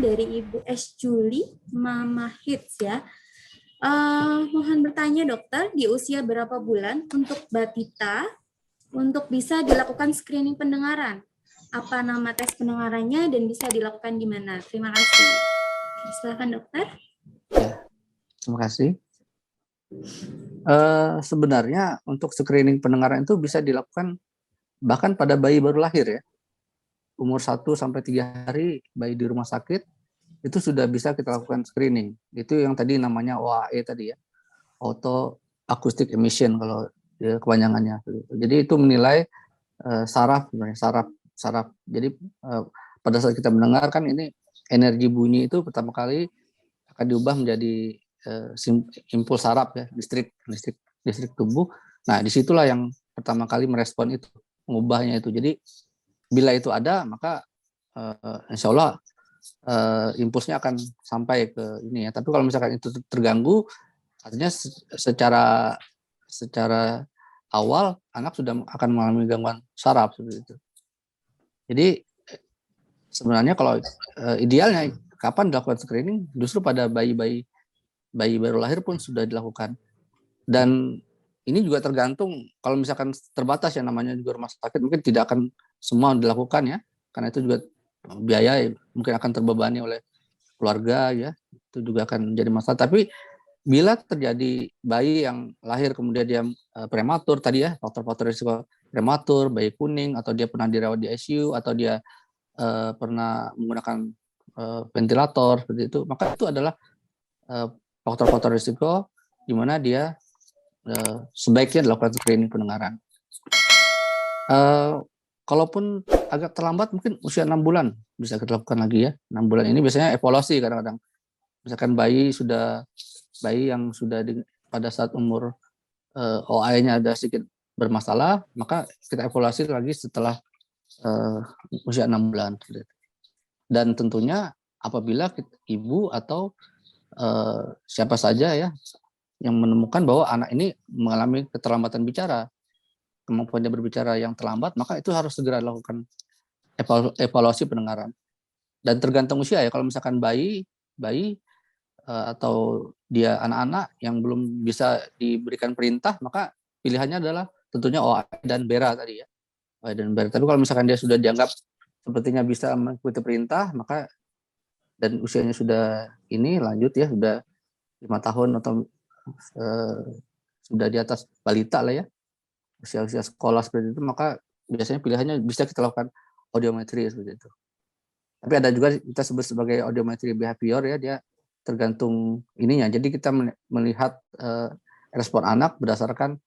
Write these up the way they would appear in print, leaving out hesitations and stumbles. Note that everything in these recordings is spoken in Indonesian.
dari Ibu S. Juli, Mama Hits ya. Mohon bertanya dokter, di usia berapa bulan untuk batita untuk bisa dilakukan screening pendengaran? Apa nama tes pendengarannya dan bisa dilakukan di mana? Terima kasih. Silakan dokter. Ya, terima kasih. Sebenarnya untuk screening pendengaran itu bisa dilakukan bahkan pada bayi baru lahir ya. Umur 1-3 hari bayi di rumah sakit itu sudah bisa kita lakukan screening. Itu yang tadi namanya OAE tadi ya. Auto Acoustic Emission kalau kepanjangannya. Jadi itu menilai saraf sebenarnya, saraf. Jadi pada saat kita mendengar kan ini energi bunyi itu pertama kali akan diubah menjadi impuls saraf ya, listrik tubuh. Nah, disitulah yang pertama kali merespon itu, mengubahnya itu. Jadi bila itu ada, maka insya Allah impulsnya akan sampai ke ini ya. Tapi kalau misalkan itu terganggu, artinya secara awal anak sudah akan mengalami gangguan saraf seperti itu. Jadi sebenarnya kalau idealnya kapan dilakukan screening, justru pada bayi baru lahir pun sudah dilakukan. Dan ini juga tergantung, kalau misalkan terbatas ya namanya juga rumah sakit, mungkin tidak akan semua dilakukan ya, karena itu juga biaya mungkin akan terbebani oleh keluarga ya, itu juga akan menjadi masalah. Tapi bila terjadi bayi yang lahir kemudian dia prematur tadi ya, faktor-faktor risiko prematur, bayi kuning, atau dia pernah dirawat di ICU, atau dia pernah menggunakan ventilator seperti itu, maka itu adalah faktor-faktor risiko di mana dia sebaiknya dilakukan screening pendengaran. Kalaupun agak terlambat mungkin usia 6 bulan bisa kita lakukan lagi ya. 6 bulan ini biasanya evaluasi kadang-kadang. Misalkan bayi yang sudah pada saat umur OI-nya ada sedikit bermasalah, maka kita evaluasi lagi setelah usia 6 bulan. Dan tentunya apabila ibu atau siapa saja ya yang menemukan bahwa anak ini mengalami keterlambatan bicara, kemampuannya berbicara yang terlambat, maka itu harus segera dilakukan evaluasi pendengaran. Dan tergantung usia ya, kalau misalkan bayi atau dia anak-anak yang belum bisa diberikan perintah, maka pilihannya adalah tentunya OA dan BERA tadi ya. OA dan BERA. Tapi kalau misalkan dia sudah dianggap sepertinya bisa mengikuti perintah, maka dan usianya sudah lanjut ya, sudah 5 tahun atau sudah di atas balita lah ya, usia sekolah seperti itu, maka biasanya pilihannya bisa kita lakukan audiometri seperti itu. Tapi ada juga kita sebut sebagai audiometri behavior ya, dia tergantung ininya. Jadi kita melihat respon anak berdasarkan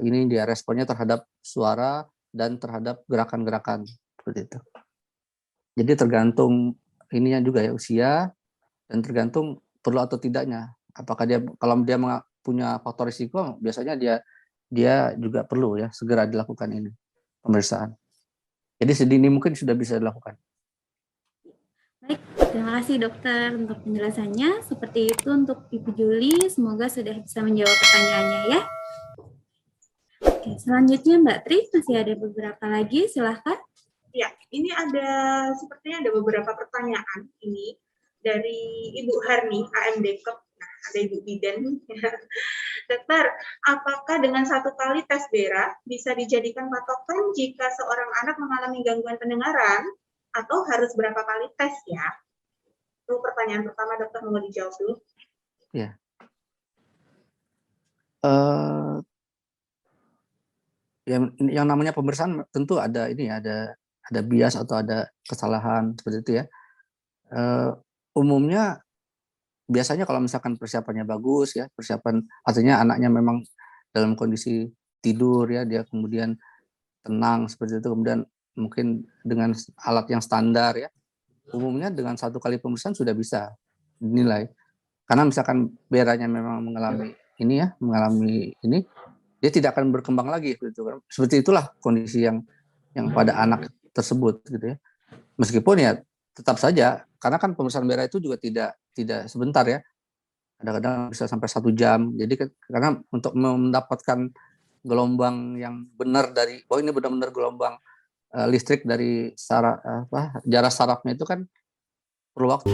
ini dia responnya terhadap suara dan terhadap gerakan-gerakan seperti itu. Jadi tergantung ininya juga ya, usia, dan tergantung perlu atau tidaknya. Apakah dia, kalau dia punya faktor risiko, biasanya dia juga perlu ya segera dilakukan ini pemeriksaan. Jadi sedini mungkin sudah bisa dilakukan. Baik, terima kasih dokter untuk penjelasannya. Seperti itu untuk Ibu Juli, semoga sudah bisa menjawab pertanyaannya ya. Oke, selanjutnya Mbak Tri, masih ada beberapa lagi, silahkan. Ya, ini sepertinya ada beberapa pertanyaan ini dari Ibu Harni, AMD Kep. Nah, ada Ibu Bidan. Dokter, apakah dengan 1 kali tes BERA bisa dijadikan patokan jika seorang anak mengalami gangguan pendengaran, atau harus berapa kali tes ya? Itu pertanyaan pertama, dokter, mau dijawab dulu. Ya. Yang namanya pemeriksaan tentu ada ini, ada bias atau ada kesalahan seperti itu ya. Umumnya biasanya kalau misalkan persiapannya bagus ya, persiapan artinya anaknya memang dalam kondisi tidur ya, dia kemudian tenang seperti itu, kemudian mungkin dengan alat yang standar ya, umumnya dengan 1 kali pemeriksaan sudah bisa dinilai. Karena misalkan BERA-nya memang mengalami ini, dia tidak akan berkembang lagi gitu. Seperti itulah kondisi yang pada anak tersebut gitu ya. Meskipun ya tetap saja, karena kan pemeriksaan BERA itu juga tidak sebentar ya. Kadang-kadang bisa sampai 1 jam. Jadi karena untuk mendapatkan gelombang yang benar dari, ini benar-benar gelombang listrik dari jarak sarafnya itu kan perlu waktu.